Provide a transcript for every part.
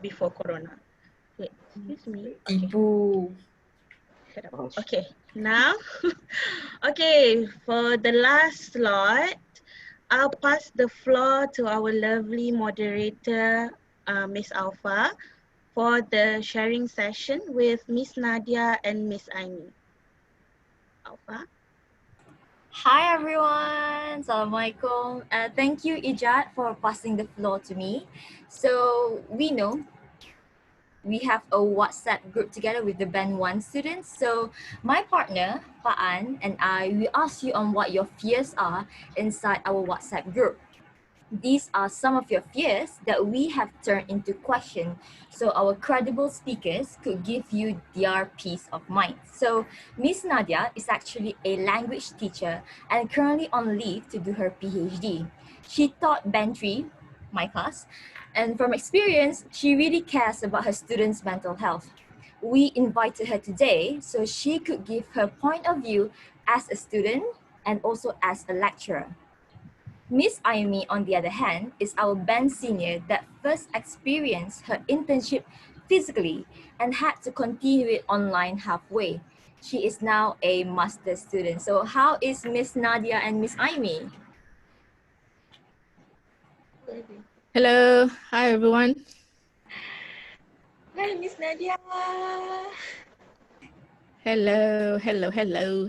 before Corona. Wait, excuse me. Okay. Ibu. Shut up. Okay, now, okay, for the last slot, I'll pass the floor to our lovely moderator, Miss Alpha, for the sharing session with Miss Nadia and Miss Aimi. Alpha. Hi everyone, Assalamualaikum. Thank you Ijat for passing the floor to me. So we know we have a WhatsApp group together with the Band 1 students. So my partner, Paan, and I, we ask you on what your fears are inside our WhatsApp group. These are some of your fears that we have turned into questions so our credible speakers could give you their peace of mind. So Miss Nadia is actually a language teacher and currently on leave to do her PhD. She taught Band 3, my class, and from experience, she really cares about her students' mental health. We invited her today so she could give her point of view as a student and also as a lecturer. Miss Aimi, on the other hand, is our band senior that first experienced her internship physically and had to continue it online halfway. She is now a master's student. So how is Miss Nadia and Miss Aimi? Hello, hi everyone. Hi, Miss Nadia. Hello, hello, hello.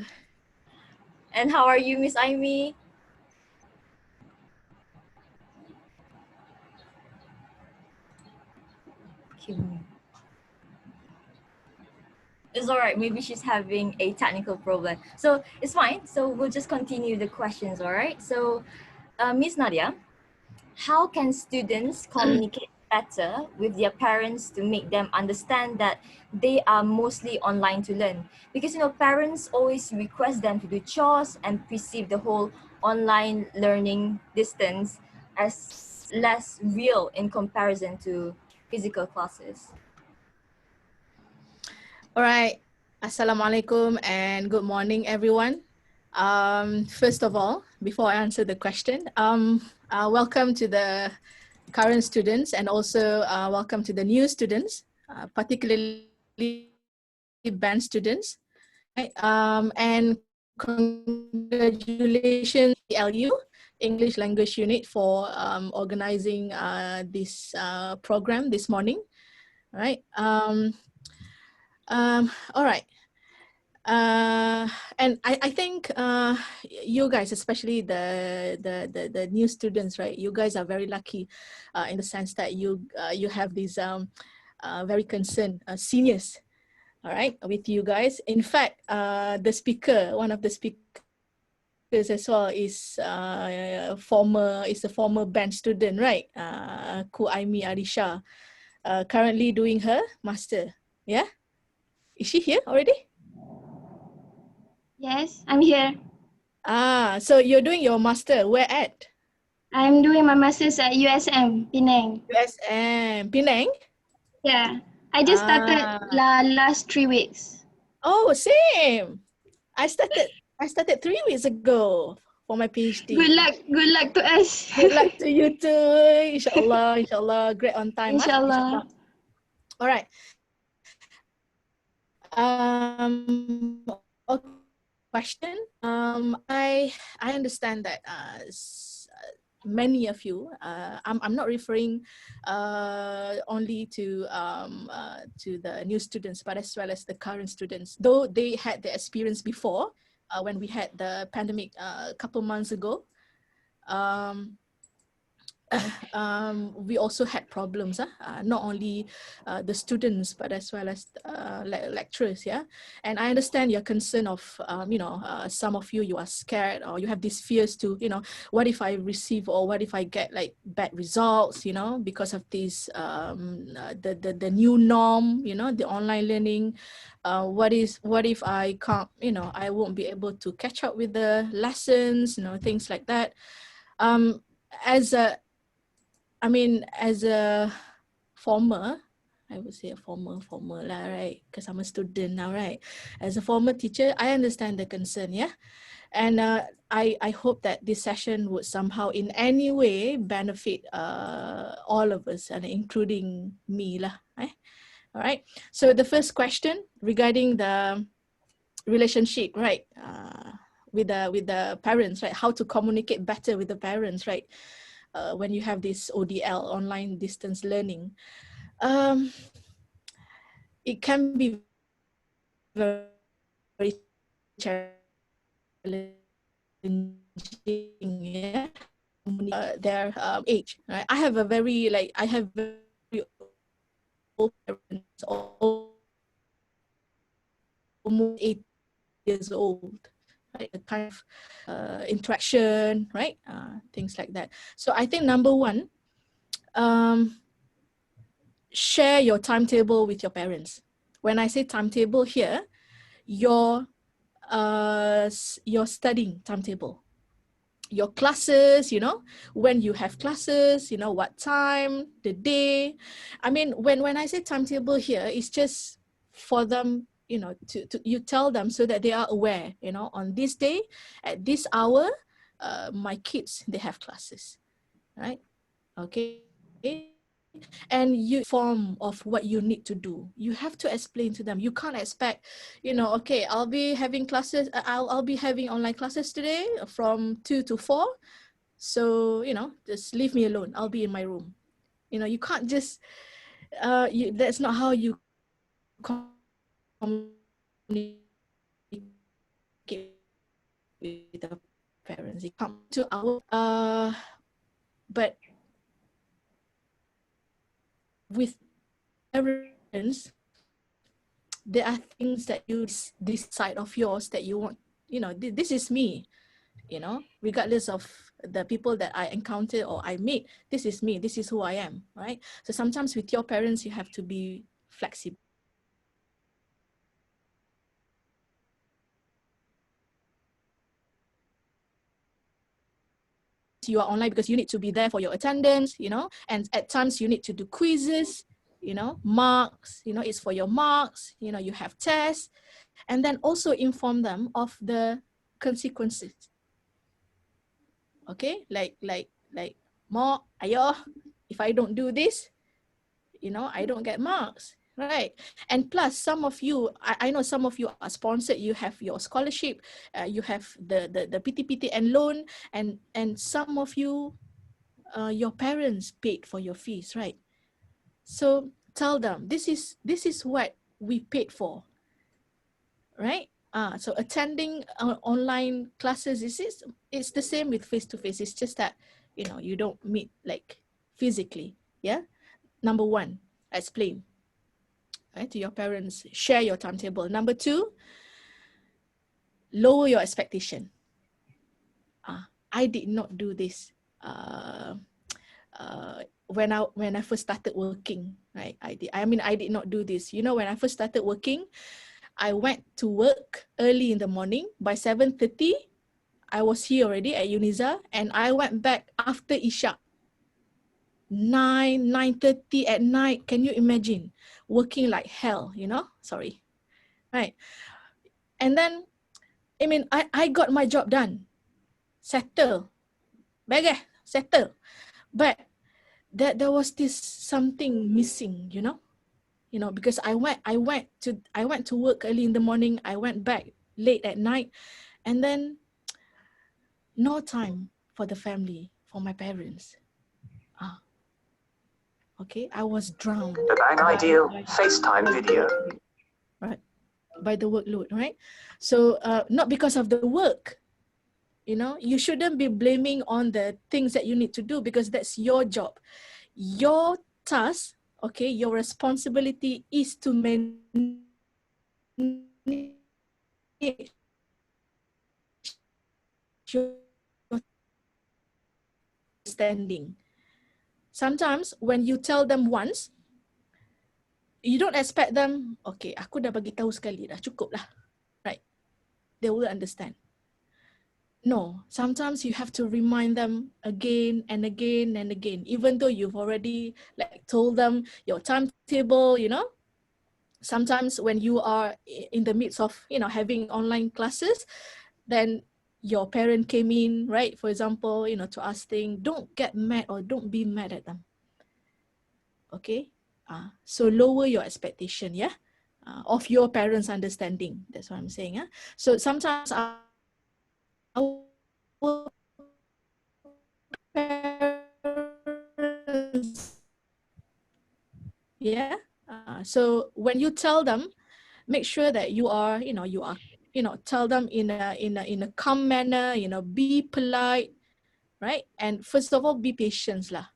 And how are you, Miss Aimi? It's all right, maybe she's having a technical problem. So it's fine, so we'll just continue the questions, all right? So Miss Nadia, how can students communicate better with their parents to make them understand that they are mostly online to learn? Because, you know, parents always request them to do chores and perceive the whole online learning distance as less real in comparison to physical classes. All right, Assalamualaikum and good morning, everyone. First of all, before I answer the question, welcome to the current students and also welcome to the new students, particularly band students. Right? And congratulations, LU, English Language Unit, for organizing this program this morning. All right. All right. And I think you guys, especially the new students, right? You guys are very lucky in the sense that you have these very concerned seniors, all right, with you guys. In fact, the speaker, one of the speakers as well, is a former band student, right? Aimi Arissya, currently doing her master. Yeah, is she here already? Yes, I'm here. So you're doing your master, where at? I'm doing my master's at USM, Penang. USM, Penang? Yeah, I just started last 3 weeks. Oh, same. I started 3 weeks ago for my PhD. Good luck to us. Good luck to you too. Inshallah, great on time. Inshallah. All right. Okay. Question. I understand that many of you, I'm not referring only to the new students, but as well as the current students, though they had the experience before when we had the pandemic a couple months ago. We also had problems, not only the students, but as well as lecturers, yeah. And I understand your concern of, some of you are scared or you have these fears to, what if I receive or what if I get like bad results, because of this, the new norm, the online learning. What if I can't, I won't be able to catch up with the lessons, things like that. As a former I would say a former lah, right? Because I'm a student now, right? As a former teacher, I understand the concern, yeah? And I hope that this session would somehow in any way benefit all of us, and including me lah. All right. So the first question regarding the relationship, right? With the parents, right? How to communicate better with the parents, right? When you have this ODL, online distance learning, it can be very challenging, yeah. Their age, right? I have very old parents, almost 8 years old, right? The kind of interaction, right? Things like that. So I think number one, share your timetable with your parents. When I say timetable here, your studying timetable, your classes, you know, when you have classes, you know, what time, the day. I mean, when I say timetable here, it's just for them, you know, to you tell them so that they are aware, you know, on this day, at this hour, my kids, they have classes, right? Okay. And you form of what you need to do. You have to explain to them. You can't expect, you know, okay, I'll be having classes, I'll be having online classes today from 2 to 4. So, you know, just leave me alone. I'll be in my room. You know, you can't just, that's not how you communicate with the parents. You come to our, but with parents, there are things that you, this side of yours that you want, you know, this is me, you know, regardless of the people that I encounter or I meet, this is me, this is who I am, right? So sometimes with your parents, you have to be flexible. You are online because you need to be there for your attendance, you know, and at times you need to do quizzes, you know, marks, you know, it's for your marks, you know, you have tests, and then also inform them of the consequences. Okay, like more, ayo, if I don't do this, you know, I don't get marks, right? And plus, some of you, I know some of you are sponsored, you have your scholarship, you have the PTPT and loan, and some of you, your parents paid for your fees, right? So tell them, this is what we paid for, right? So attending online classes, it's the same with face-to-face. It's just that, you know, you don't meet like physically, yeah? Number one, explain, right, to your parents, share your timetable. Number two, lower your expectation. I did not do this when I first started working, right? I did not do this. You know, when I first started working, I went to work early in the morning. By 7:30, I was here already at Uniza, and I went back after Isha. 9:30 at night. Can you imagine? Working like hell, you know? Sorry. Right. And then, I mean, I got my job done. Settle. Settle. But there was this something missing, you know? You know, because I went to work early in the morning, I went back late at night, and then no time for the family, for my parents. Okay, I was drowned. The Bang Ideal FaceTime video. Right, by the workload, right? So not because of the work, you know, you shouldn't be blaming on the things that you need to do, because that's your job. Your task, okay, your responsibility is to manage your standing. Sometimes when you tell them once, you don't expect them, okay, aku dah bagi tahu sekali dah, cukup lah, right? They will understand. No, sometimes you have to remind them again and again and again, even though you've already like told them your timetable, you know. Sometimes when you are in the midst of, you know, having online classes, then your parent came in, right? For example, you know, to ask things, don't get mad or don't be mad at them. Okay. So lower your expectation, yeah, of your parents' understanding. That's what I'm saying. So sometimes our parents, yeah. So when you tell them, make sure that you are, tell them in a calm manner, you know, be polite, right? And first of all, be patient lah,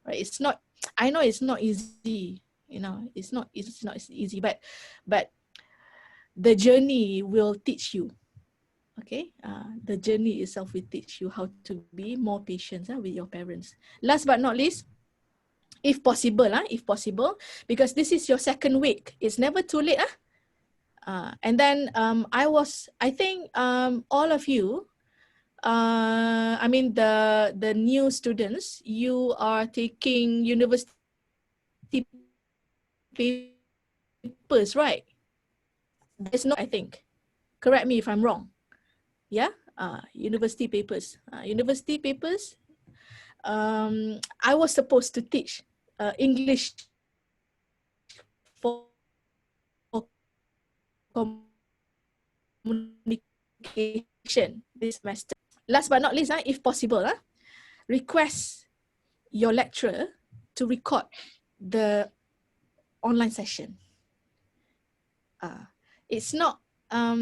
right? It's not, I know it's not easy, you know, it's not easy, but the journey will teach you. Okay, the journey itself will teach you how to be more patient with your parents. Last but not least, if possible, because this is your second week, it's never too late. And then I think all of you, I mean the new students, you are taking university papers, right? There's no, I think. Correct me if I'm wrong. Yeah, university papers. University papers. I was supposed to teach English for communication this semester. Last but not least, if possible, request your lecturer to record the online session. It's not, I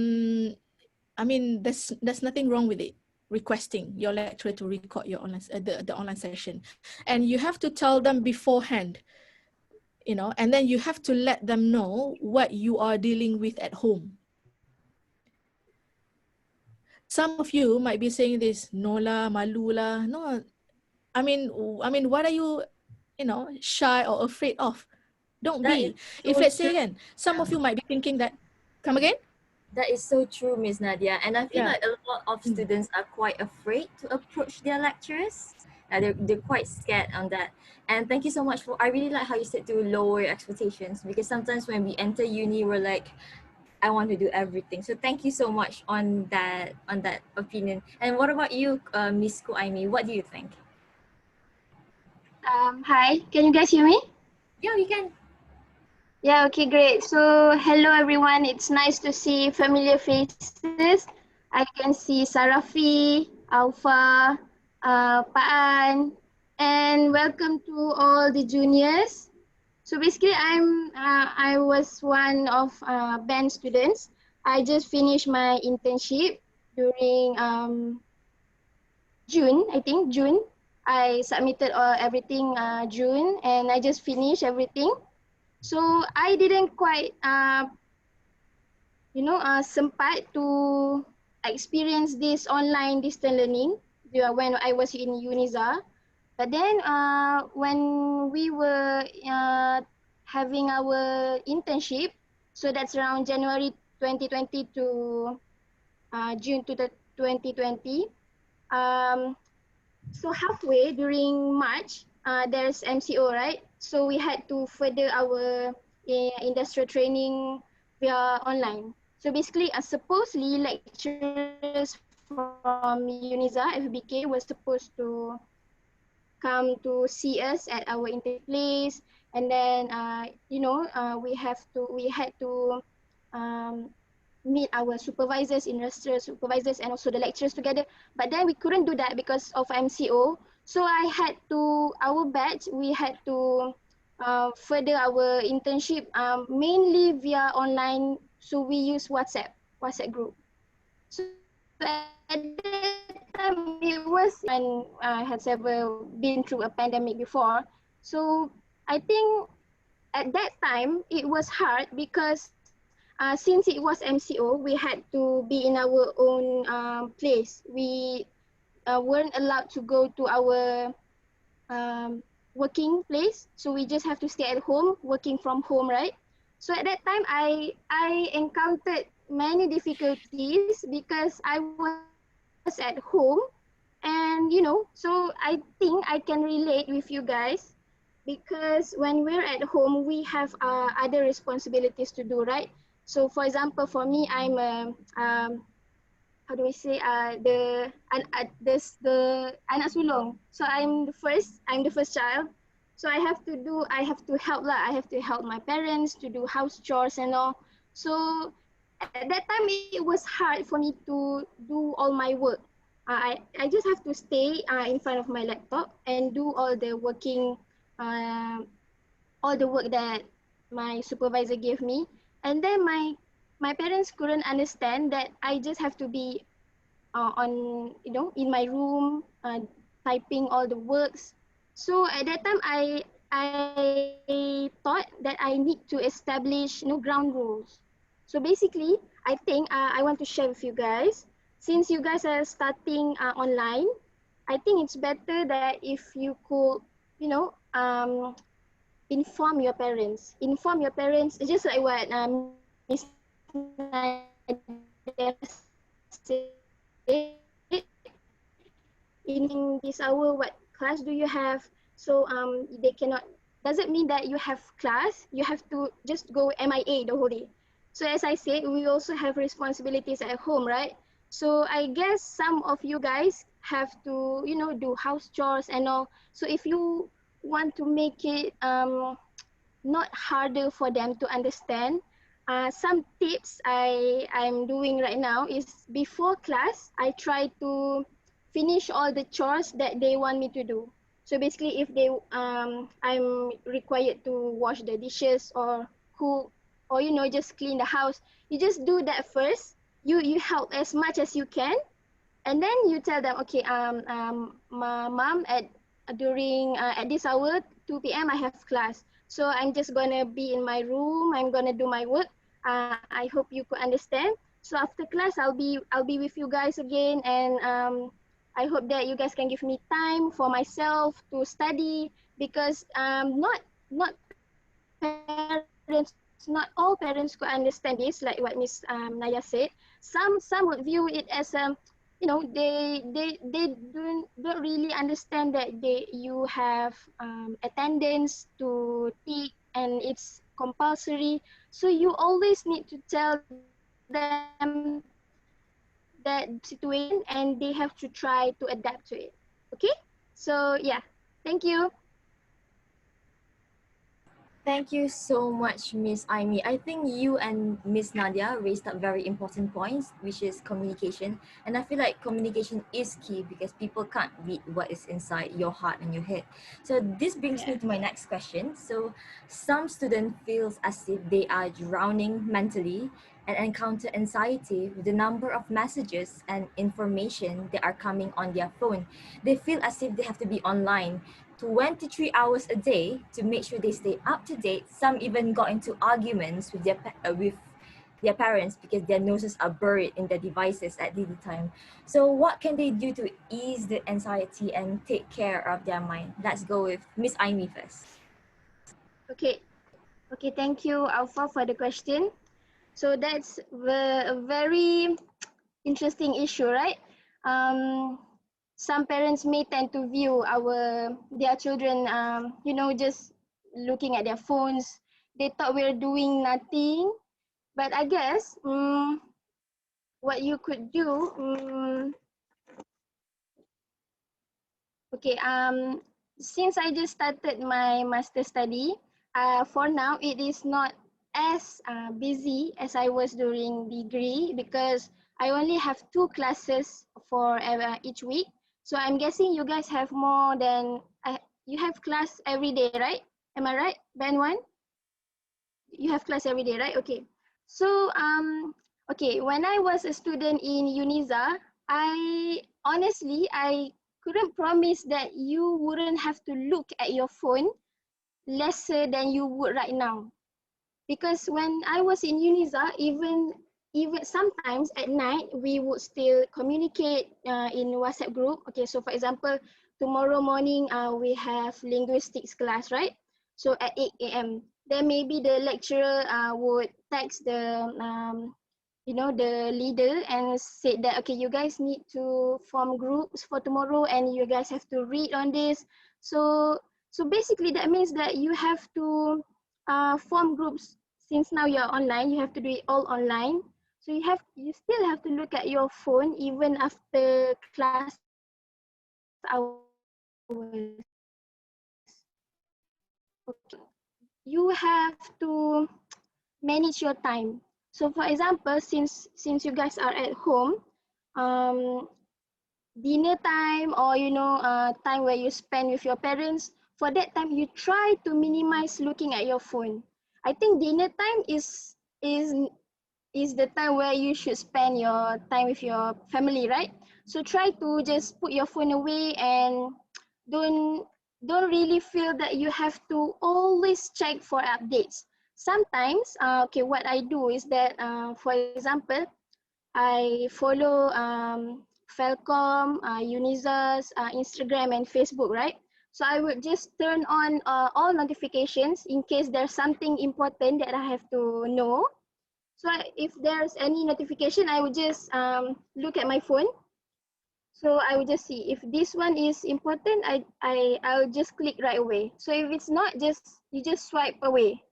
mean, there's nothing wrong with it, requesting your lecturer to record your online, the online session. And you have to tell them beforehand, you know, and then you have to let them know what you are dealing with at home. Some of you might be saying this, no lah, malu lah. No, I mean, what are you, you know, shy or afraid of? Don't That be. is If so let's say true. again, some of you might be thinking that, come again? That is so true, Miss Nadia. And I feel Yeah. like a lot of students are quite afraid to approach their lecturers. They're quite scared on that. And thank you so much I really like how you said to lower your expectations, because sometimes when we enter uni, we're like, I want to do everything. So thank you so much on that opinion. And what about you, Miss Aimi? What do you think? Hi, can you guys hear me? Yeah, we can. Yeah, okay, great. So, hello everyone. It's nice to see familiar faces. I can see Sarafi, Alfa, Paan, and welcome to all the juniors. So basically, I was one of band students. I just finished my internship during June, I think June. I submitted everything June, and I just finished everything. So I didn't quite, sempat to experience this online distance learning when I was in UNIZA. But then when we were having our internship, so that's around January 2020 to June to the 2020. So halfway during March, there's MCO, right? So we had to further our industrial training via online. So basically, supposedly lecturers from UNIZA, FBK, were supposed to come to see us at our internship place, and then we had to um, meet our supervisors, industrial supervisors, and also the lecturers together. But then we couldn't do that because of MCO. So our batch, we had to further our internship mainly via online. So we use WhatsApp group. So at that time, it was when I had ever been through a pandemic before. So I think at that time, it was hard because since it was MCO, we had to be in our own place. We weren't allowed to go to our working place, so we just have to stay at home, working from home, right? So at that time, I encountered many difficulties because I was at home, and so I think I can relate with you guys, because when we're at home we have other responsibilities to do, right? So for example, for me, I'm a how do I say, the anak sulung. So I'm the first child. So I have to help lah. I have to help my parents to do house chores and all. So at that time it was hard for me to do all my work. I just have to stay in front of my laptop and do uh, all the work that my supervisor gave me. And then my parents couldn't understand that I just have to be on in my room, typing all the works. So at that time I thought that I need to establish ground rules. So basically I think I want to share with you guys, since you guys are starting online, I think it's better that if you could inform your parents, just like what Miss Nadia said. In this hour, what class do you have? So they cannot, doesn't mean that you have class you have to just go MIA the whole day. So as I said, we also have responsibilities at home, right? So I guess some of you guys have to do house chores and all. So if you want to make it not harder for them to understand, some tips I'm doing right now is, before class I try to finish all the chores that they want me to do. So basically, if I'm required to wash the dishes or cook, or just clean the house, you just do that first. You help as much as you can, and then you tell them, okay, my mom, at this hour 2 p.m. I have class, so I'm just gonna be in my room, I'm gonna do my work. I hope you could understand. So after class I'll be with you guys again, and I hope that you guys can give me time for myself to study, because not not all parents could understand this, like what Miss Naya said. Some would view it as they don't really understand that you have attendance to take, and it's compulsory. So you always need to tell them that situation, and they have to try to adapt to it. Okay, so yeah, thank you. Thank you so much, Miss Aimi. I think you and Miss Nadia raised up very important points, which is communication. And I feel like communication is key because people can't read what is inside your heart and your head. So this brings me to my next question. So some student feels as if they are drowning mentally and encounter anxiety with the number of messages and information that are coming on their phone. They feel as if they have to be online 23 hours a day to make sure they stay up to date. Some even got into arguments with their parents because their noses are buried in their devices at the time. So what can they do to ease the anxiety and take care of their mind? Let's go with Miss Aimi first. Okay, thank you, Alpha, for the question. So that's a very interesting issue, right? Some parents may tend to view their children, just looking at their phones. They thought we're doing nothing, but I guess what you could do. Okay, since I just started my master study, for now it is not as busy as I was during degree, because I only have 2 classes for each week. So I'm guessing you guys have more than, you have class every day, right? Am I right, Ben One? You have class every day, right? Okay. So okay, when I was a student in UNIZA, I couldn't promise that you wouldn't have to look at your phone lesser than you would right now. Because when I was in UNIZA, even sometimes at night, we would still communicate in WhatsApp group. Okay, so for example, tomorrow morning we have linguistics class, right? So at 8 a.m. Then maybe the lecturer would text the leader and said that, okay, you guys need to form groups for tomorrow and you guys have to read on this. So basically that means that you have to form groups. Since now you're online, you have to do it all online. So you still have to look at your phone even after class hours. Okay. You have to manage your time. So for example, since you guys are at home, um, dinner time or time where you spend with your parents, for that time you try to minimize looking at your phone. I think dinner time is the time where you should spend your time with your family, right? So try to just put your phone away and don't don't really feel that you have to always check for updates. Sometimes, okay, what I do is that, for example, I follow Felcom, Uniza's Instagram and Facebook, right? So I would just turn on all notifications in case there's something important that I have to know. So if there's any notification, I would just look at my phone. So I will just see if this one is important, I'll just click right away. So if it's not, you just swipe away.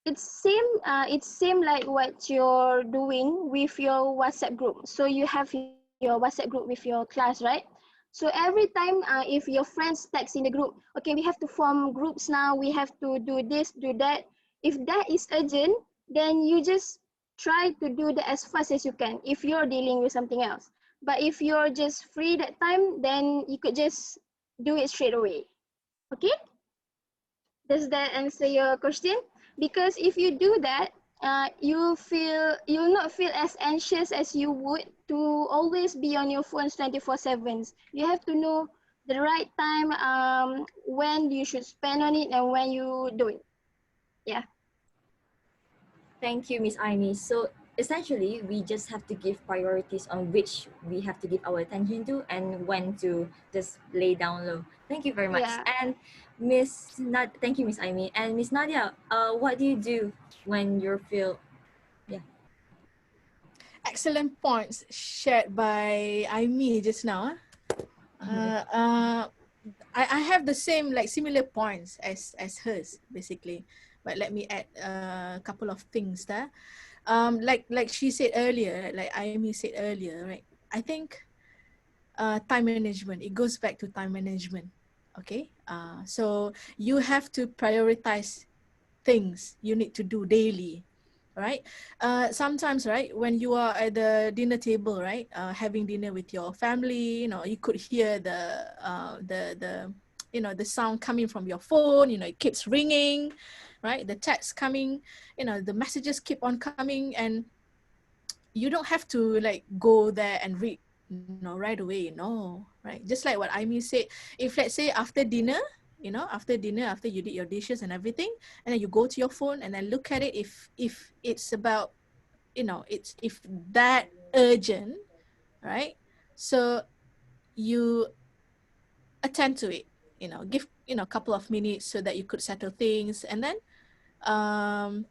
It's same like what you're doing with your WhatsApp group. So you have your WhatsApp group with your class, right? So every time if your friends text in the group, okay, we have to form groups now, we have to do this, do that. If that is urgent, then you just try to do that as fast as you can if you're dealing with something else. But if you're just free that time, then you could just do it straight away. Okay? Does that answer your question? Because if you do that, you'll not feel as anxious as you would to always be on your phones 24/7. You have to know the right time, when you should spend on it and when you don't. Yeah. Thank you, Miss Aimi. So essentially, we just have to give priorities on which we have to give our attention to and when to just lay down low. Thank you very much. Yeah. And thank you, Miss Aimi. And Miss Nadia, what do you do when you feel, Excellent points shared by Aimi just now. I have the same, like similar points as hers basically, but let me add a couple of things there. Like she said earlier, like Aimi said earlier, right? I think time management, it goes back to time management. Okay, so you have to prioritize things you need to do daily, right? Sometimes, right, when you are at the dinner table, right, having dinner with your family, you could hear the the sound coming from your phone, it keeps ringing, right? The text coming, the messages keep on coming, and you don't have to like go there and read, right away, no, right? Just like what Aimi said, if let's say after dinner, after dinner, after you did your dishes and everything, and then you go to your phone and then look at it, if it's about, it's if that urgent, right? So you attend to it, give, a couple of minutes so that you could settle things, and then um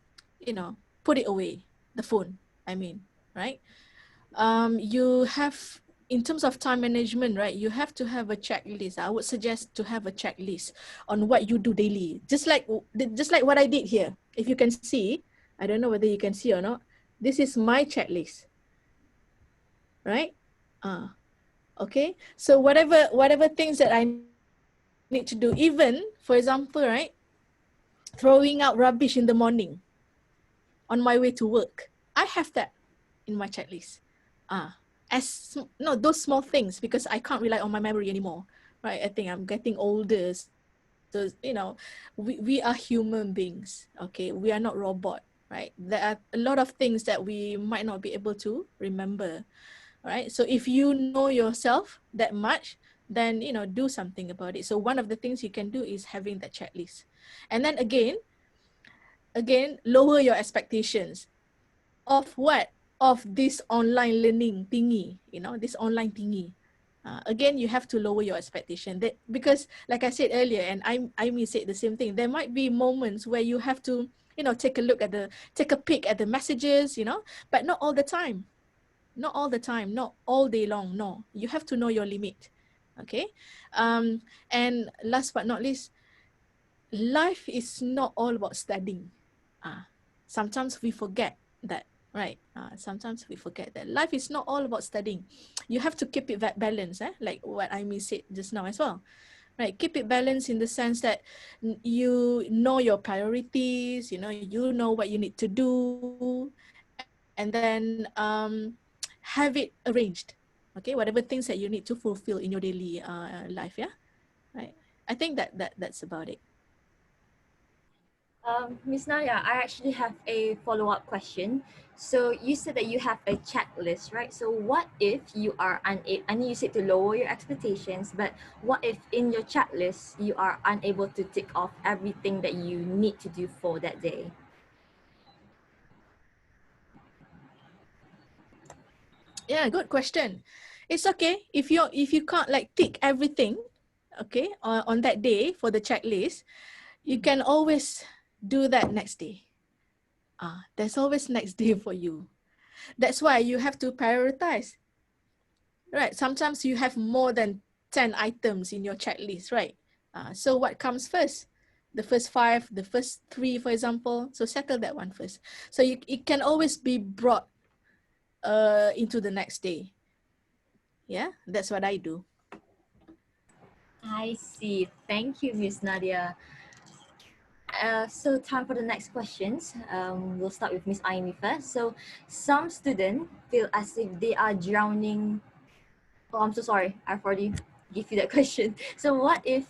put it away, the phone, I mean, right? You have, in terms of time management, right, you have to have a checklist. I would suggest to have a checklist on what you do daily, just like what I did here. If you can see, I don't know whether you can see or not, this is my checklist, right? Okay, so whatever things that I need to do, even for example, right, throwing out rubbish in the morning on my way to work, I have that in my checklist. No, those small things, because I can't rely on my memory anymore, right? I think I'm getting older, so we are human beings, okay? We are not robot, right? There are a lot of things that we might not be able to remember, right? So if you know yourself that much, then do something about it. So one of the things you can do is having that checklist. And then again, lower your expectations of what? Of this online learning thingy, this online thingy. Again, you have to lower your expectation. Because like I said earlier, and I said the same thing, there might be moments where you have to you know, take a peek at the messages, you know, but not all the time. Not all the time, not all day long. No, you have to know your limit. Okay. And last but not least, life is not all about studying. Sometimes we forget that, right? Sometimes we forget that life is not all about studying. You have to keep it balanced, like what Aimi said just now as well, right? Keep it balanced in the sense that you know your priorities, you know what you need to do, and then have it arranged. Okay, whatever things that you need to fulfill in your daily life, yeah, right. I think that's about it. Miss Nadia, I actually have a follow-up question. So you said that you have a checklist, right? So what if you are unable, I know you said to lower your expectations, but what if in your checklist you are unable to tick off everything that you need to do for that day? Yeah, good question. It's okay if you can't like tick everything, okay, on that day for the checklist. You can always do that next day. There's always next day for you. That's why you have to prioritize, right? Sometimes you have more than 10 items in your checklist, right? So what comes first? The first 5, the first 3, for example. So settle that one first. So it can always be brought into the next day. Yeah, that's what I do. I see. Thank you, Miss Nadia. So time for the next questions. We'll start with Miss Aimi first. So some students feel as if they are drowning. Oh, I'm so sorry. I've already give you that question. So what if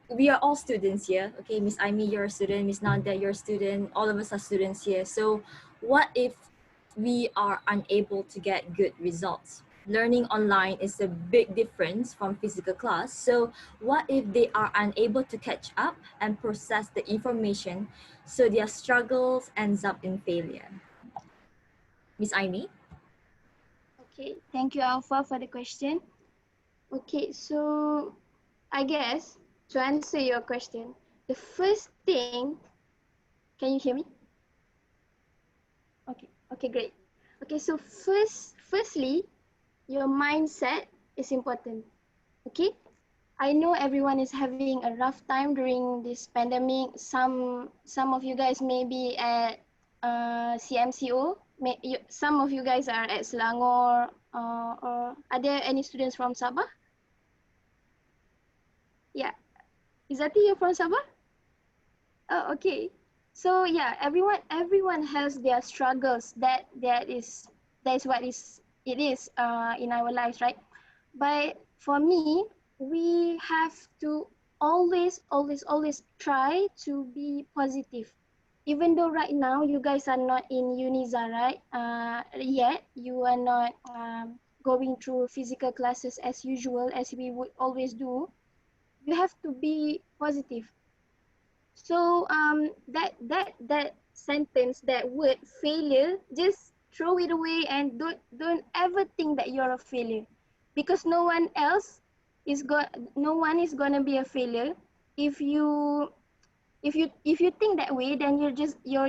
we are all students here? Okay, Miss Aimi, you're a student. Miss Nadia, you're a student. All of us are students here. So what if we are unable to get good results? Learning online is a big difference from physical class. So what if they are unable to catch up and process the information, so their struggles ends up in failure? Miss Aimi? Okay, thank you, Alpha, for the question. Okay, so I guess to answer your question, the first thing, can you hear me? Okay, great. Okay, so firstly, your mindset is important. Okay, I know everyone is having a rough time during this pandemic. Some of you guys may be at CMCO. Some of you guys are at Selangor. Or are there any students from Sabah? Yeah, Izati, you're from Sabah? Oh, okay. So yeah, everyone has their struggles. That is what it is in our lives, right? But for me, we have to always try to be positive. Even though right now you guys are not in Uniza, right? Yet you are not going through physical classes as usual as we would always do. You have to be positive. So that sentence, that word failure, just throw it away and don't ever think that you're a failure, because no one is gonna be a failure. If you think that way, then you're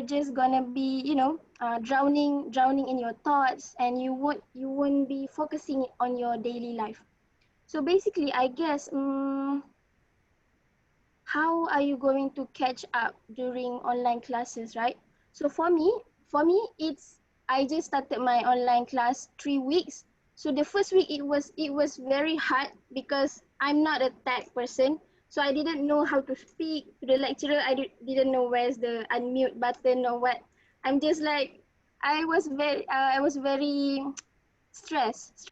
just gonna be drowning in your thoughts, and you won't be focusing on your daily life. So basically, I guess how are you going to catch up during online classes, right? So for me, I just started my online class 3 weeks. So the first week it was very hard because I'm not a tech person. So I didn't know how to speak to the lecturer. Didn't know where's the unmute button or what. I'm just like, I was very stressed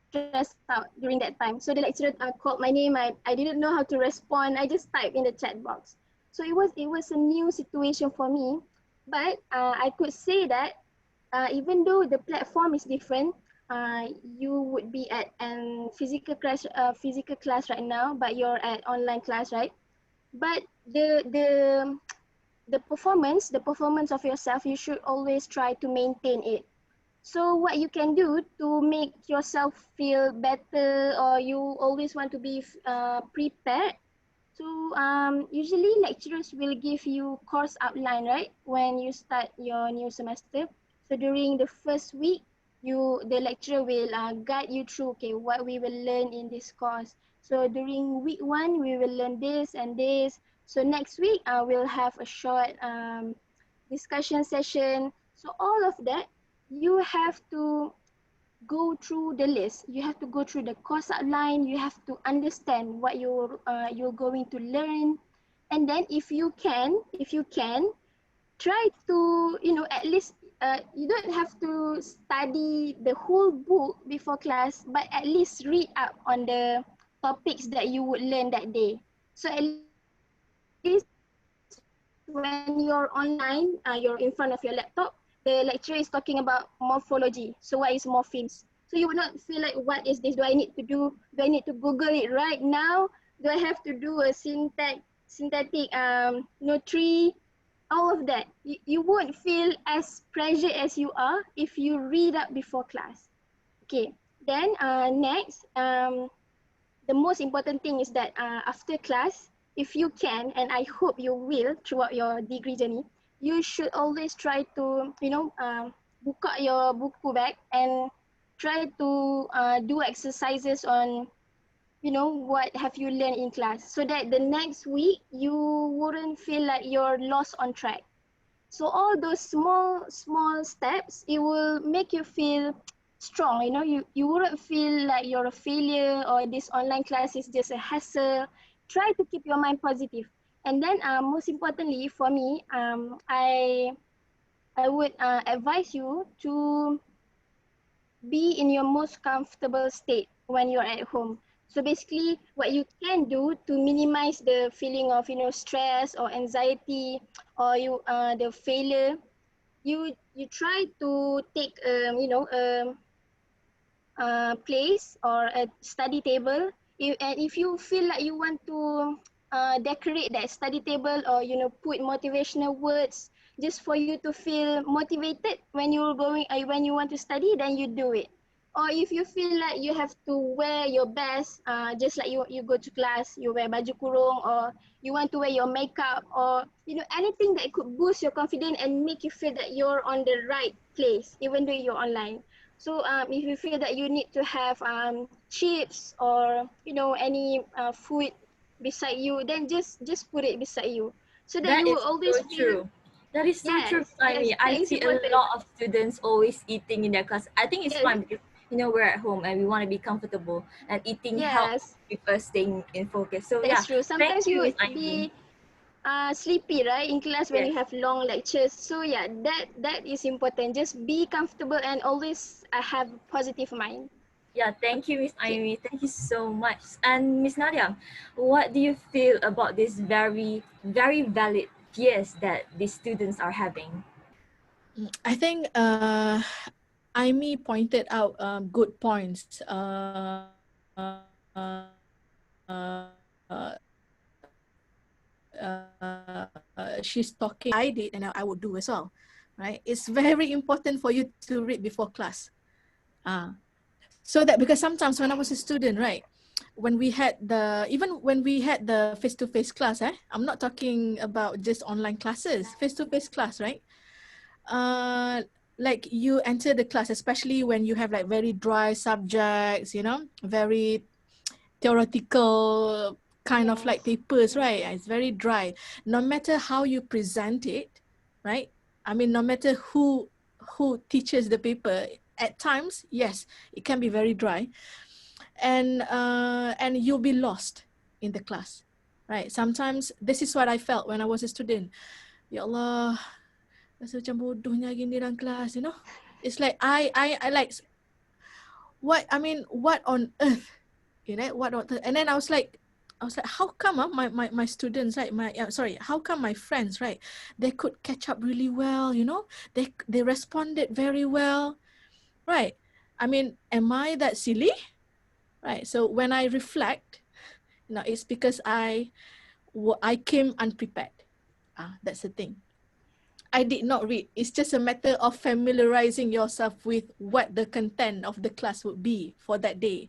out during that time. So the lecturer called my name. I didn't know how to respond. I just typed in the chat box. So it was a new situation for me. But I could say that even though the platform is different, you would be at physical class right now, but you're at online class, right? But the performance of yourself, you should always try to maintain it. So what you can do to make yourself feel better, or you always want to be prepared. So usually lecturers will give you course outline, right? When you start your new semester. So during the first week, the lecturer will guide you through, okay, what we will learn in this course. So during week 1, we will learn this and this. So next week, we'll have a short discussion session. So all of that, you have to go through the list. You have to go through the course outline. You have to understand what you're going to learn, and then if you can, try to at least you don't have to study the whole book before class, but at least read up on the topics that you would learn that day. So at least when you're online, you're in front of your laptop, the lecturer is talking about morphology. So what is morphemes? So you would not feel like, what is this? Do I need to do? Do I need to Google it right now? Do I have to do a synthetic tree? All of that. You won't feel as pressured as you are if you read up before class. Okay. Then next, the most important thing is that after class, if you can, and I hope you will throughout your degree journey, you should always try to, buka your buku bag and try to do exercises on, what have you learned in class, so that the next week you wouldn't feel like you're lost on track. So all those small steps, it will make you feel strong. You wouldn't feel like you're a failure or this online class is just a hassle. Try to keep your mind positive. And then most importantly for me, I would advise you to be in your most comfortable state when you're at home. So basically, what you can do to minimize the feeling of stress or anxiety or the failure, you try to take place or a study table. And if you feel like you want to decorate that study table, or put motivational words just for you to feel motivated when when you want to study, then you do it. Or if you feel like you have to wear your best, just like you go to class, you wear baju kurung, or you want to wear your makeup, or anything that could boost your confidence and make you feel that you're on the right place, even though you're online. So if you feel that you need to have chips or any food beside you, then just put it beside you, so that That you will is always so feel. true. That is so true, Yes, Aimi. that I is see a important. lot of students always eating in their class. I think it's Yes, fun because we're at home and we want to be comfortable, and eating helps yes, people staying in focus. So that's yeah, true. thank Sometimes you you, Miss would Aimi. be sleepy, right, in class when Yes. you have long lectures. So yeah, that is important. Just be comfortable and always have a positive mind. Yeah, thank you, Miss Okay. Aimi. Thank you so much. And Miss Nadia, what do you feel about this very, very valid fears that the students are having? I think Aimi pointed out good points. She's talking, I did, and I would do as well, right? It's very important for you to read before class. So that, because sometimes when I was a student, right, even when we had the face-to-face class, I'm not talking about just online classes, face-to-face class, right? Like you enter the class, especially when you have like very dry subjects, very theoretical kind of like Yes. papers, right? It's very dry. No matter how you present it, right? I mean, no matter who teaches the paper, at times, yes, it can be very dry, and you'll be lost in the class, right? Sometimes this is what I felt when I was a student. Ya Allah, rasa macam bodohnya gini dalam kelas, It's like I like, what on earth, what on earth? And then I was like, how come my students, right? How come my friends, right? They could catch up really well, They responded very well, right? I mean, am I that silly? Right. So when I reflect, it's because I came unprepared. That's the thing. I did not read. It's just a matter of familiarizing yourself with what the content of the class would be for that day.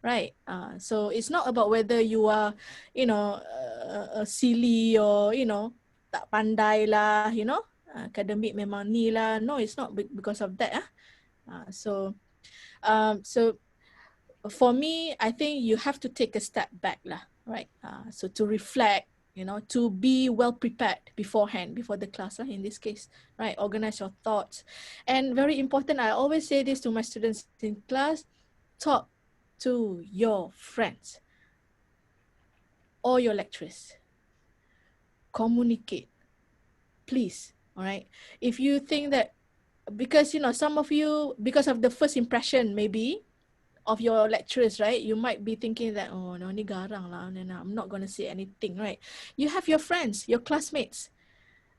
right? So it's not about whether you are, you know, silly or, you know, tak pandai lah, you know, academic memang ni lah. No, it's not because of that. So for me, I think you have to take a step back lah, right? So to reflect, you know, to be well prepared beforehand, before the class in this case, right? Organize your thoughts. And very important, I always say this to my students in class, talk to your friends or your lecturers. Communicate, please, all right? If you think that, because, you know, some of you, because of the first impression, maybe, of your lecturers, right? You might be thinking that, oh, no, ni garang lah, I'm not going to say anything, right? You have your friends, your classmates,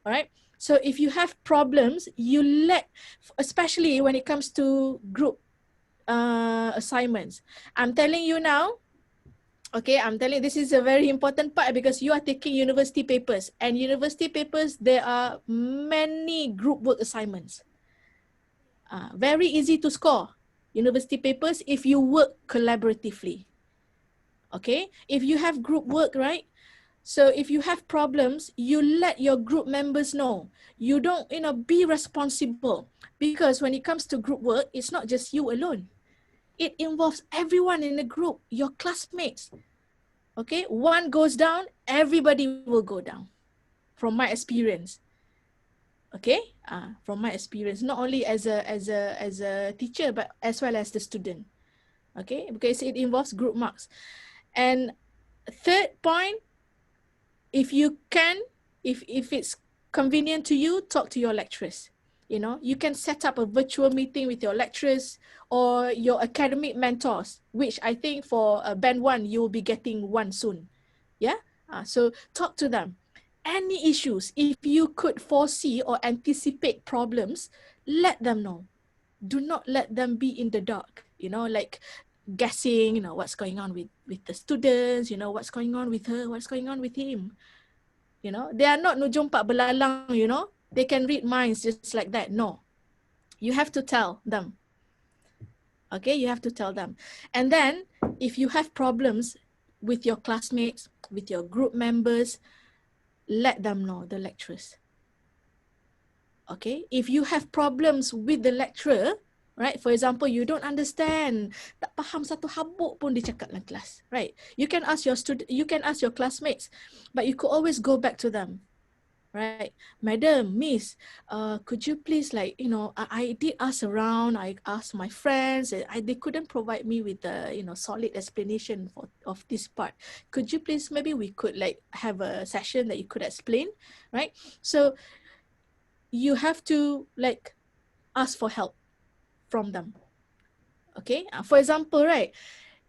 all right? So if you have problems, you let, especially when it comes to group assignments, I'm telling you now, okay, I'm telling you, this is a very important part because you are taking university papers, and university papers, there are many group work assignments. Very easy to score university papers if you work collaboratively. Okay, if you have group work, right? So if you have problems, you let your group members know. You don't, you know, be responsible, because when it comes to group work, it's not just you alone. It involves everyone in the group, your classmates. Okay, one goes down, everybody will go down, from my experience. Okay, from my experience, not only as a teacher, but as well as the student. Okay, because it involves group marks. And third point, if you can, if it's convenient to you, talk to your lecturers. You know, you can set up a virtual meeting with your lecturers or your academic mentors, which I think for band 1, you will be getting one soon. Yeah, so talk to them. Any issues, if you could foresee or anticipate problems, let them know. Do not let them be in the dark, you know, like guessing, you know, what's going on with the students, you know, what's going on with her, what's going on with him. You know, they are not nujum pak belalang, you know, they can read minds just like that. No, you have to tell them. Okay, you have to tell them. And then if you have problems with your classmates, with your group members, let them know, the lecturers. Okay, if you have problems with the lecturer, right? For example, you don't understand, tak faham satu habuk pun dia cakap dalam kelas, right? You can ask your student, you can ask your classmates, but you could always go back to them, right? Madam, Miss, could you please, like, you know, I did ask around, I asked my friends, they couldn't provide me with a, you know, solid explanation of this part. Could you please, maybe we could like have a session that you could explain, right? So you have to like ask for help from them. Okay, for example, right,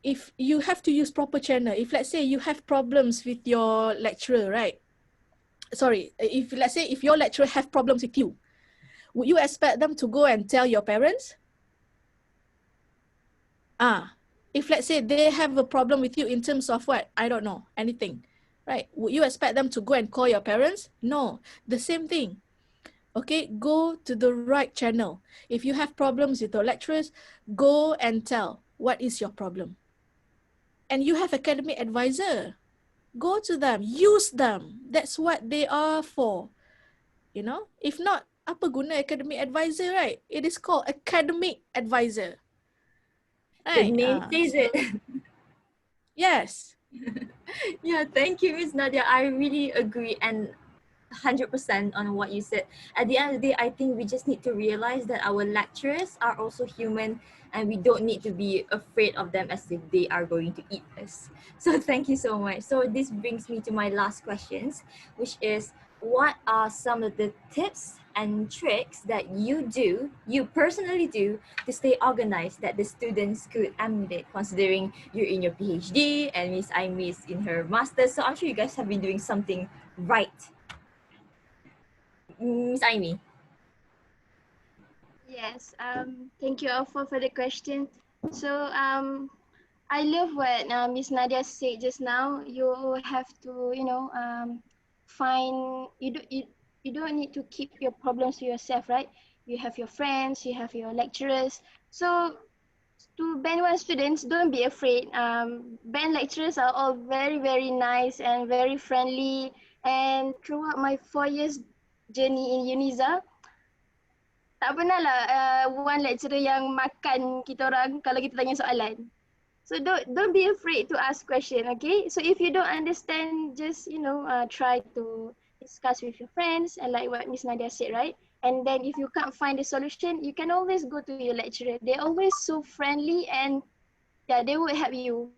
if you have to use proper channel, if let's say you have problems with your lecturer, right? Sorry, if let's say if your lecturer have problems with you, would you expect them to go and tell your parents? If let's say they have a problem with you in terms of what? I don't know, anything, right? Would you expect them to go and call your parents? No, the same thing. Okay, go to the right channel. If you have problems with your lecturers, go and tell what is your problem. And you have academic advisor. Go to them, use them. That's what they are for. You know, if not, apa guna academic advisor, right? It is called academic advisor. The Right? name says it. Yes. Yeah, thank you, Miss Nadia. I really agree and 100% on what you said. At the end of the day, I think we just need to realize that our lecturers are also human and we don't need to be afraid of them as if they are going to eat us. So thank you so much. So this brings me to my last questions, which is, what are some of the tips and tricks that you personally do to stay organized that the students could emulate, considering you're in your PhD and Miss Aimi is in her master's. So I'm sure you guys have been doing something right. Miss Aimi. Yes, thank you all for the question. So I love what Miss Nadia said just now. You have to, you know, find, you don't need to keep your problems to yourself, right? You have your friends, you have your lecturers. So to Band 1 students, don't be afraid. Band lecturers are all very, very nice and very friendly. And throughout my 4 years journey in UNIZA, tak pernah lah one lecturer yang makan kita orang kalau kita tanya soalan. So don't be afraid to ask question, okay? So if you don't understand, just try to discuss with your friends, and like what Miss Nadia said, right? And then if you can't find the solution, you can always go to your lecturer. They're always so friendly, and yeah, they will help you.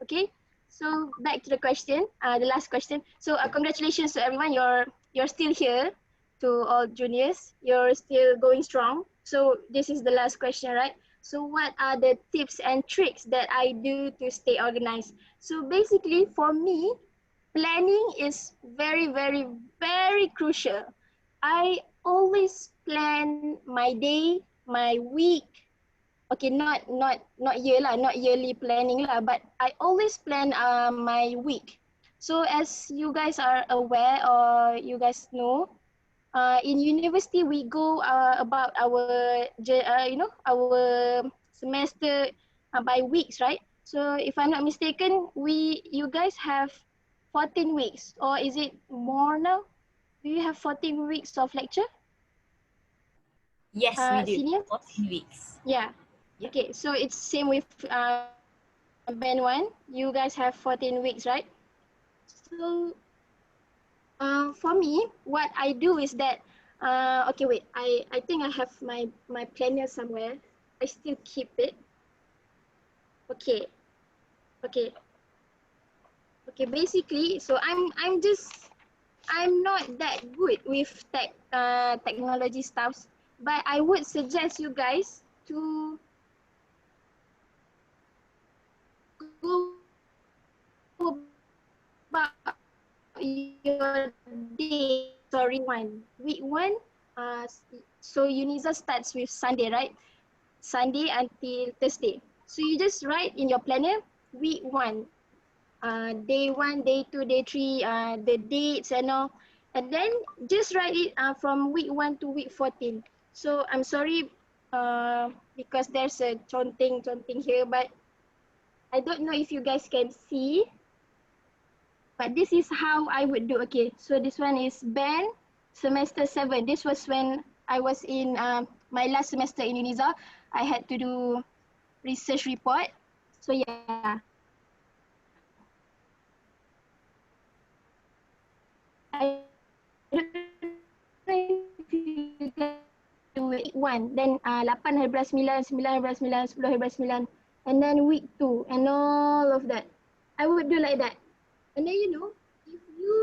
Okay? So back to the question, the last question. So congratulations to everyone. You're still here. To all juniors, you're still going strong. So this is the last question, right? So what are the tips and tricks that I do to stay organized? So basically for me, planning is very, very, very crucial. I always plan my day, my week. Okay, not year lah, not yearly planning lah, but I always plan my week. So as you guys are aware or you guys know, in university we go about our our semester by weeks, right? So if I'm not mistaken, you guys have 14 weeks, or is it more now? Do you have 14 weeks of lecture? Yes, we do. Senior? 14 weeks. Yeah. Yep. Okay, so it's same with Band 1. You guys have 14 weeks, right? So for me, what I do is that, okay, wait, I think I have my planner somewhere. I still keep it. Okay, basically, so I'm not that good with technology stuffs, but I would suggest you guys to go about your day. Sorry, week one. So UNIZA starts with Sunday, right? Sunday until Thursday. So you just write in your planner week 1, day 1, day 2, day 3, the dates and all, and then just write it from week 1 to week 14. So I'm sorry because there's a chonting here, but I don't know if you guys can see. But this is how I would do. Okay, so this one is band semester 7. This was when I was in my last semester in UNIZA. I had to do research report. So yeah. I don't know if you guys do week 1. Then 8 hari bulan 9, 9 hari bulan 9, 10 hari bulan 9. And then week 2 and all of that. I would do like that. And then if you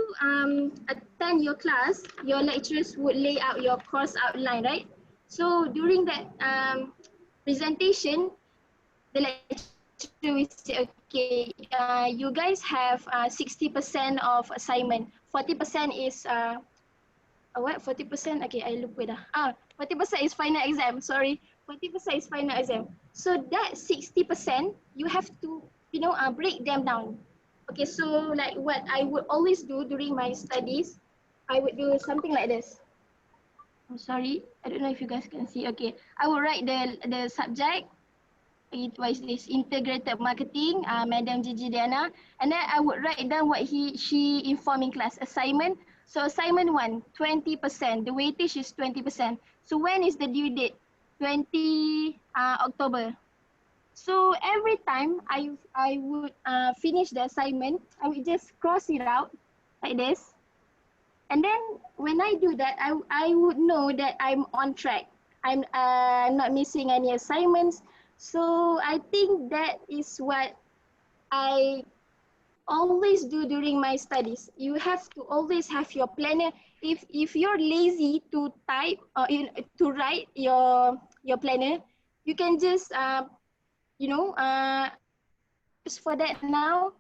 attend your class, your lecturers would lay out your course outline, right? So during that presentation, the lecturer will say, okay, you guys have 60% of assignment. 40% is what? 40%? Okay, I lupa dah. 40% is final exam. Sorry, 40% is final exam. So that 60%, you have to break them down. Okay, so like what I would always do during my studies, I would do something like this. I'm sorry, I don't know if you guys can see. Okay, I will write the subject. What is this? Integrated marketing, Madam Gigi Diana, and then I would write down what she informed in class. Assignment. So assignment 1, 20%. The weightage is 20%. So when is the due date? 20 October. So every time I would finish the assignment, I would just cross it out like this. And then when I do that, I would know that I'm on track. I'm not missing any assignments. So I think that is what I always do during my studies. You have to always have your planner. If you're lazy to type or to write your planner, you can just for that now,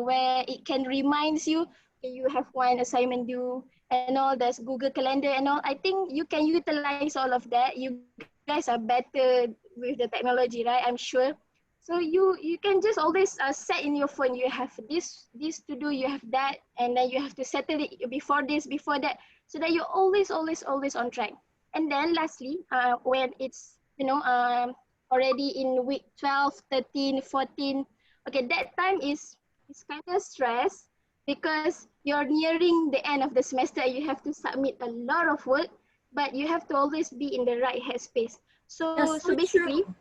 where it can reminds you, you have one assignment due and all. There's Google Calendar and all. I think you can utilize all of that. You guys are better with the technology, right? I'm sure. So you can just always set in your phone. You have this to do. You have that, and then you have to settle it before this, before that, so that you're always on track. And then lastly, when it's already in week 12, 13, 14. Okay, that time is kind of stress because you're nearing the end of the semester. You have to submit a lot of work, but you have to always be in the right headspace. That's So so basically, true.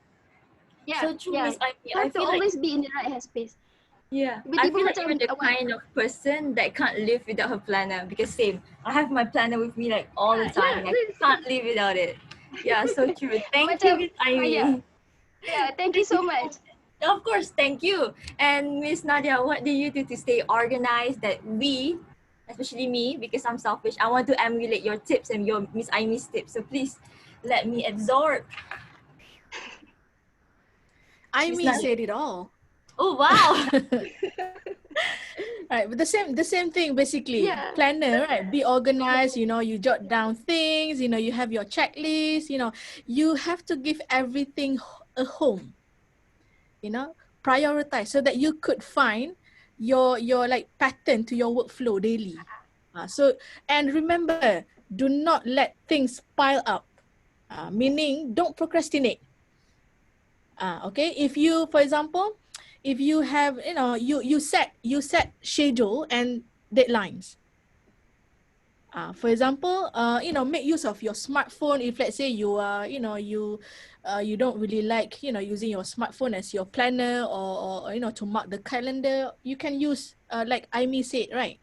yeah, So true, yeah, Miss Aimi. you I have to feel like, always be in the right headspace. yeah, I Tiba-tiba feel like you're macam the kind of person that can't live without her planner, because same, I have my planner with me like all the time. I can't live without it. Yeah, so true. Thank you, macam Miss Aimi. yeah, thank you so much. Of course, thank you. And Miss Nadia, what do you do to stay organized that we, especially me, because I'm selfish, I want to emulate your tips and your Miss Aimi's tips. So please let me absorb. Miss Aimi Nadia. said it all. Oh wow. Right, but the same thing basically. Yeah. Planner, right? Be organized, you know, you jot down things, you know, you have your checklist, you know, you have to give everything a home, you know, prioritize so that you could find your like pattern to your workflow daily. So, and remember, do not let things pile up. Meaning don't procrastinate. Okay, if you, for example, if you have, you know, you set schedule and deadlines. For example, you know, make use of your smartphone. If let's say you are, you know, you don't really like, you know, using your smartphone as your planner, or you know, to mark the calendar, you can use, like Aimi said, right?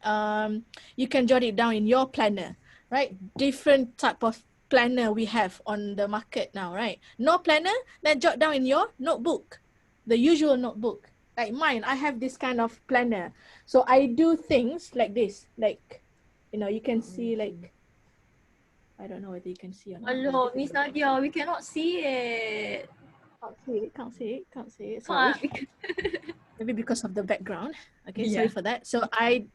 You can jot it down in your planner, right? Different type of planner we have on the market now, right? No planner, then jot down in your notebook, the usual notebook. Like mine, I have this kind of planner. So I do things like this, like, you know, you can see like, I don't know whether you can see or not. It's Hello, Miss difficult. Nadia, we cannot see it. Can't see it. Sorry. Can't. Maybe because of the background. Okay, sorry Yeah. for that. So I,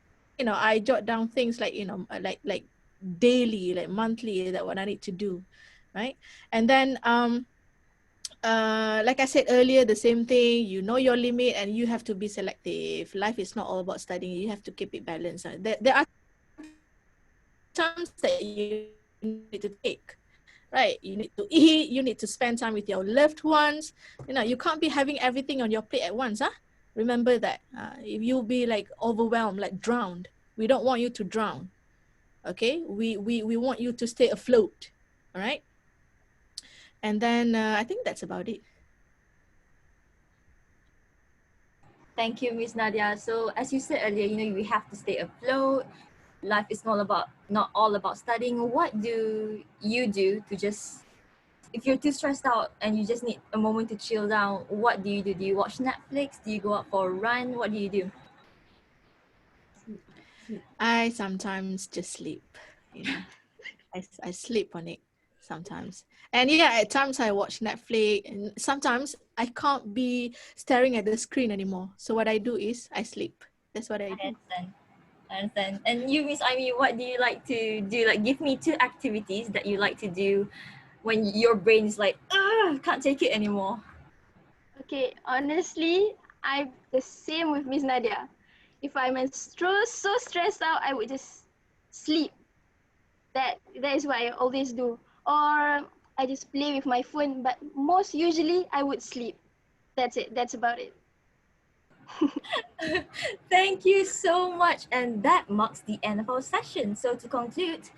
you know, I jot down things like, you know, like daily, like monthly, that what I need to do, right? And then like I said earlier, the same thing, you know your limit and you have to be selective. Life is not all about studying. You have to keep it balanced. There are times that you need to take, right? You need to eat, you need to spend time with your loved ones. You know, you can't be having everything on your plate at once, huh? Remember that. If you be like overwhelmed, like drowned, we don't want you to drown. Okay, we want you to stay afloat. All right. And then I think that's about it. Thank you, Miss Nadia. So as you said earlier, you know, we have to stay afloat. Life is not all about studying. What do you do to just, if you're too stressed out and you just need a moment to chill down, what do you do? Do you watch Netflix? Do you go out for a run? What do you do? I sometimes just sleep, you know. I sleep on it sometimes. And yeah, at times I watch Netflix, and sometimes I can't be staring at the screen anymore. So what I do is I sleep. That's what I I do. understand. I understand. And you, Miss Amy, what do you like to do? Like, give me two activities that you like to do when your brain is like, can't take it anymore. Okay, honestly, I'm the same with Miss Nadia. If I'm so stressed out, I would just sleep. That is what I always do. Or I just play with my phone, but most usually I would sleep. That's it. That's about it. Thank you so much. And that marks the end of our session. So to conclude,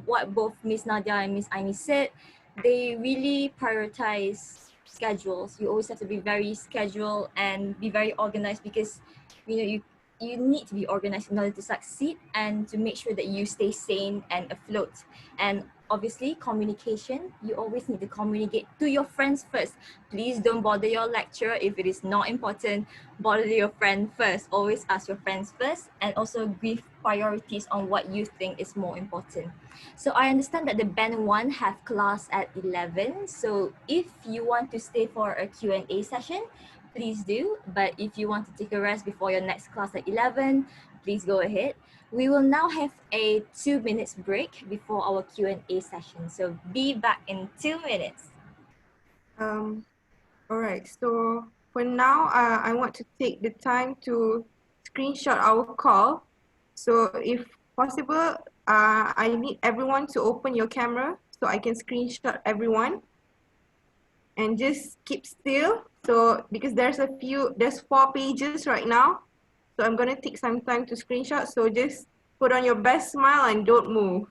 what both Miss Nadia and Miss Aimi said, they really prioritize schedules. You always have to be very scheduled and be very organized, because you know you need to be organized in order to succeed and to make sure that you stay sane and afloat. And obviously communication, you always need to communicate to your friends first. Please don't bother your lecturer if it is not important. Bother your friend first. Always ask your friends first, and also give priorities on what you think is more important. So I understand that the band 1 have class at 11. So if you want to stay for a Q&A session, please do. But if you want to take a rest before your next class at 11, please go ahead. We will now have a 2 minutes break before our Q&A session. So be back in 2 minutes. All right, so for now, I want to take the time to screenshot our call. So if possible, I need everyone to open your camera so I can screenshot everyone. and just keep still. So because there's 4 pages right now. So I'm gonna take some time to screenshot. So just put on your best smile and don't move.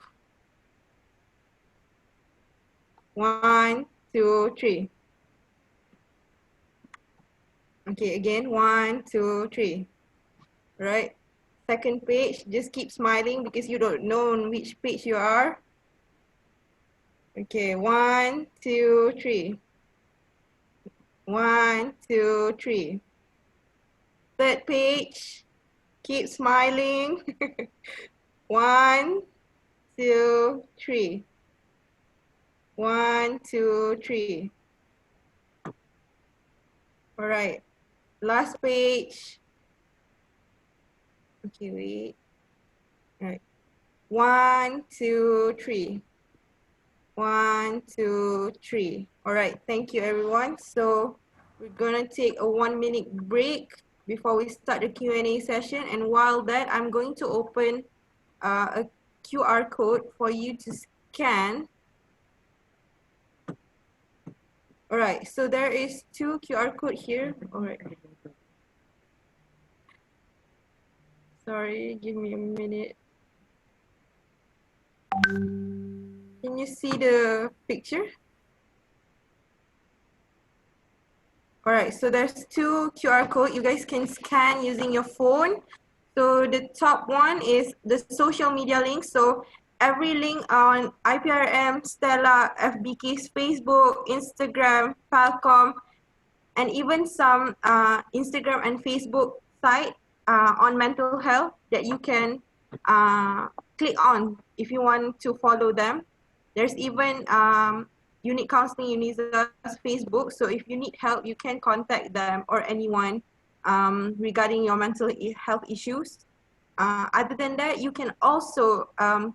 1, 2, 3. Okay, again, 1, 2, 3. Right. Second page, just keep smiling because you don't know on which page you are. Okay, 1, 2, 3. 1, 2, 3. Third page, keep smiling. 1, 2, 3. 1, 2, 3. All right, last page. Okay, wait. All right. 1, 2, 3. 1, 2, 3. All right, thank you everyone. So we're gonna take a 1-minute break before we start the Q&A session. And while that, I'm going to open a QR code for you to scan. All right, so there is 2 QR code here. All right. Sorry, give me a minute. Can you see the picture? All right, so there's 2 QR code you guys can scan using your phone. So the top one is the social media link. So every link on IPRM, Stella, FBK's Facebook, Instagram, Falcom, and even some Instagram and Facebook site on mental health that you can click on if you want to follow them. There's even Unique Counseling Uniza's Facebook. So if you need help, you can contact them or anyone regarding your mental health issues. Other than that, you can also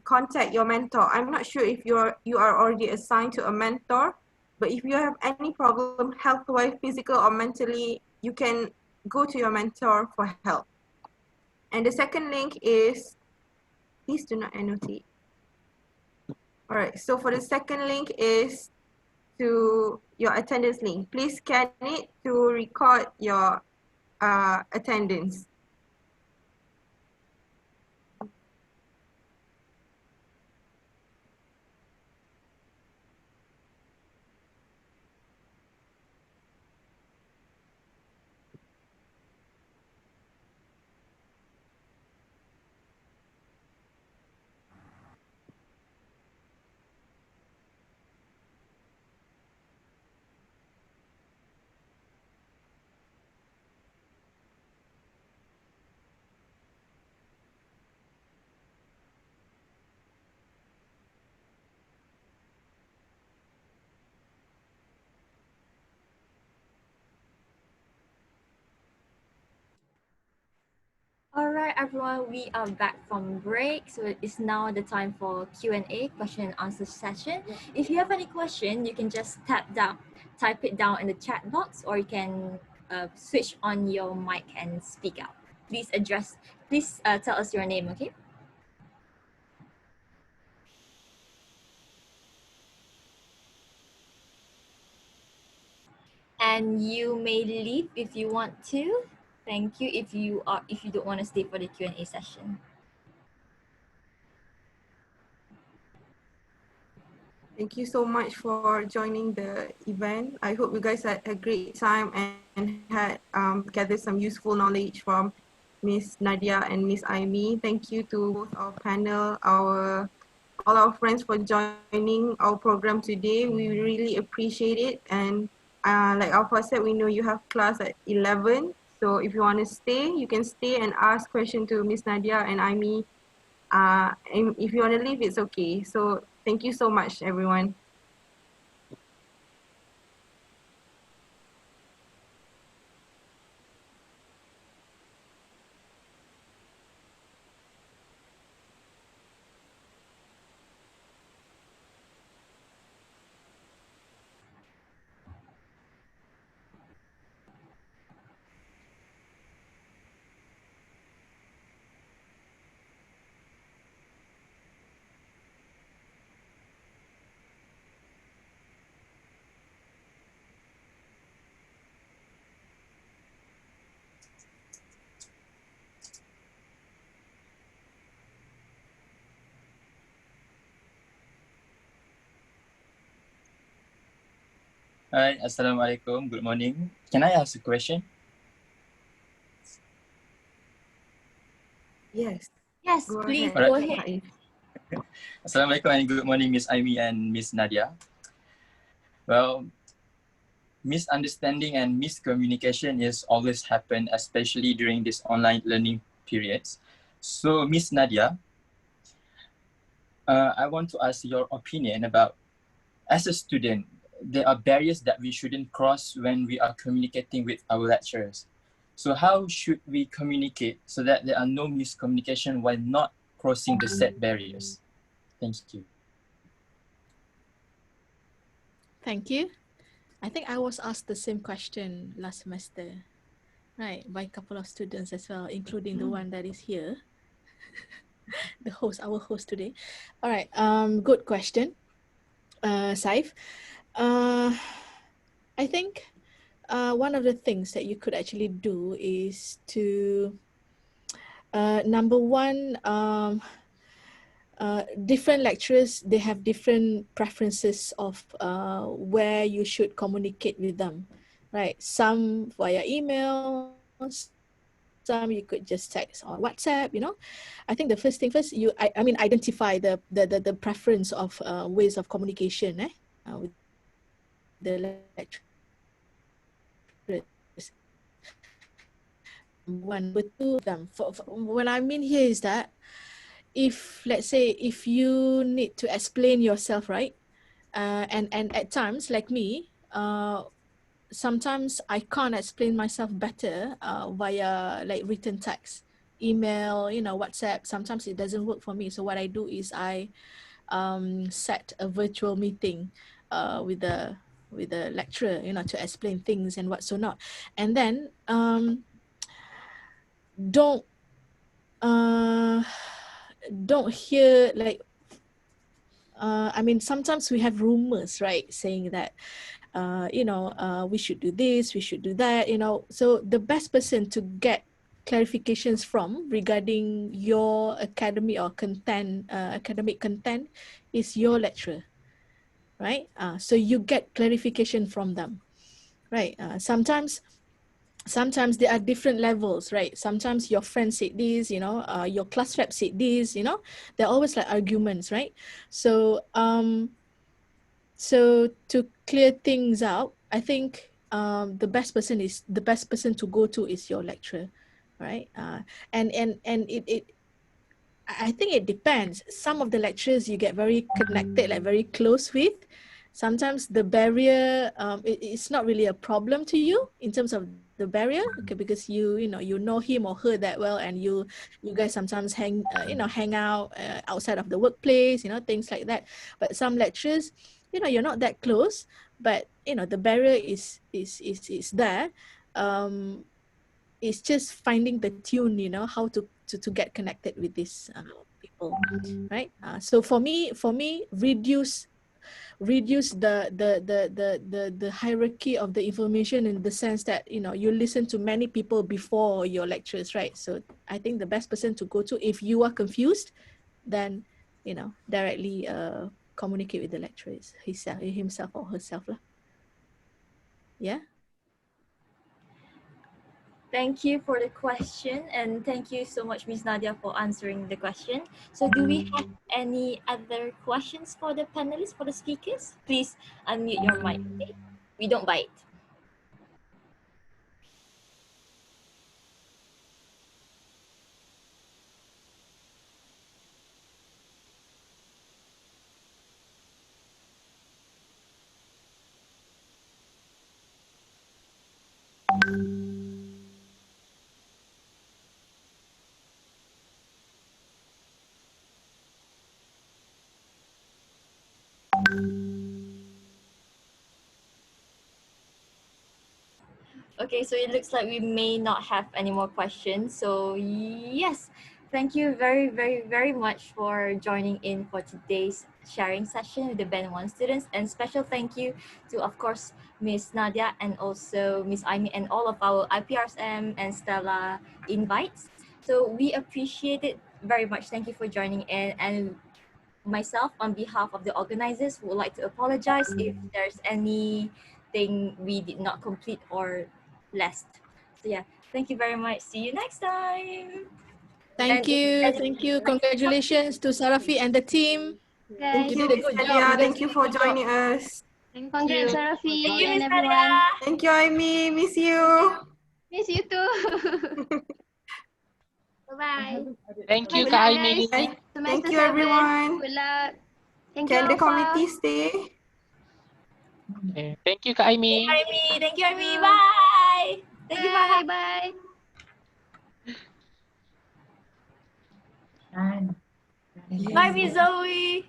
contact your mentor. I'm not sure if you are already assigned to a mentor, but if you have any problem health-wise, physical or mentally, you can go to your mentor for help. And the second link is, please do not annotate. All right, so for the second link is to your attendance link. Please scan it to record your attendance. All right, everyone, we are back from break. So it's now the time for Q&A, question and answer session. If you have any question, you can just type it down in the chat box, or you can switch on your mic and speak out. Please tell us your name, okay? And you may leave if you want to. Thank you if you don't want to stay for the Q&A session. Thank you so much for joining the event. I hope you guys had a great time and had gathered some useful knowledge from Miss Nadia and Miss Aimi. Thank you to both our panel, all our friends for joining our program today. We really appreciate it. And like Alpha said, we know you have class at 11. So if you want to stay, you can stay and ask questions to Miss Nadia and Aimi. And if you want to leave, it's okay. So thank you so much, everyone. Hi, Assalamualaikum. Good morning. Can I ask a question? Yes. Yes, Go please ahead. go Alright. ahead. Assalamualaikum and good morning, Miss Aimi and Miss Nadia. Well, misunderstanding and miscommunication is always happen, especially during this online learning periods. So, Miss Nadia, I want to ask your opinion about, as a student, there are barriers that we shouldn't cross when we are communicating with our lecturers. So how should we communicate so that there are no miscommunication while not crossing the set barriers? Thank you. Thank you. I think I was asked the same question last semester, right, by a couple of students as well, including the one that is here, the host, our host today. All right, good question, Saif. I think one of the things that you could actually do is to, number one, different lecturers, they have different preferences of where you should communicate with them, right? Some via email, some you could just text or WhatsApp, you know. I think the first thing first, I mean, identify the preference of ways of communication with the lecturers. Number one. Number two, them. For what I mean here is that if, let's say, if you need to explain yourself, right? And at times, like me, sometimes I can't explain myself better via like written text, email, you know, WhatsApp. Sometimes it doesn't work for me. So what I do is I set a virtual meeting with the lecturer, you know, to explain things and what so not. And then don't hear like I mean, sometimes we have rumors, right, saying that we should do this, we should do that, you know. So the best person to get clarifications from regarding your academy or content, academic content, is your lecturer, right? So you get clarification from them, right? Sometimes there are different levels, right? Sometimes your friend said this, you know, your class rep said this, you know. They're always like arguments, right? So so to clear things out, I think the best person to go to is your lecturer, right? And it I think it depends. Some of the lecturers you get very connected, like very close with. Sometimes the barrier, it's not really a problem to you in terms of the barrier, okay, because you know him or her that well, and you guys sometimes hang out outside of the workplace, you know, things like that. But some lecturers, you know, you're not that close, but you know the barrier is there. It's just finding the tune, you know, how to get connected with these people, right? So for me, reduce the hierarchy of the information, in the sense that, you know, you listen to many people before your lectures, right? So I think the best person to go to, if you are confused, then, you know, directly communicate with the lecturer, himself or herself lah. Yeah. Thank you for the question, and thank you so much, Ms. Nadia, for answering the question. So do we have any other questions for the panelists, for the speakers? Please unmute your mic, okay? We don't bite. Okay, so it looks like we may not have any more questions. So yes, thank you very, very, very much for joining in for today's sharing session with the Band 1 students. And special thank you to, of course, Miss Nadia and also Miss Aimi and all of our IPRSM and Stella invites. So we appreciate it very much. Thank you for joining in. And myself, on behalf of the organizers, would like to apologize if there's any thing we did not complete or last. So yeah, thank you very much. See you next time. Thank you. Thank you. Congratulations to Sarafi and the team. Thank You you, did a Miss good job. Nadia. You guys Thank you did a for good job. joining us. Congrats, Arafi Thank you, and Miss everyone. Nadia. Thank you, Aimi. Miss you. Miss you too. Bye-bye. Thank you, Good luck, Aimi. guys. Thank Semester you, 7. everyone. Good luck. Thank Can you, the Alpha. committee stay? Okay. Thank you, Aimi. Thank you, Aimi. Bye. Thank you, Bye. bye. Bye. Bye, Miss Zoe.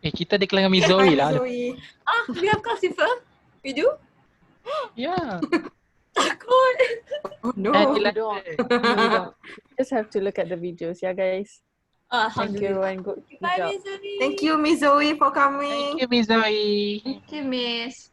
Kita declare Miss Hi, Zoe Miss lah. Zoe. We have class with her? We do? Yeah. Takut. Oh, no. No, we don't. No, we don't. Just have to look at the videos, yeah, guys. Thank you and good Bye, job. Miss Zoe. Thank you, Miss Zoe, for coming. Thank you, Miss Zoe. Thank you, Miss.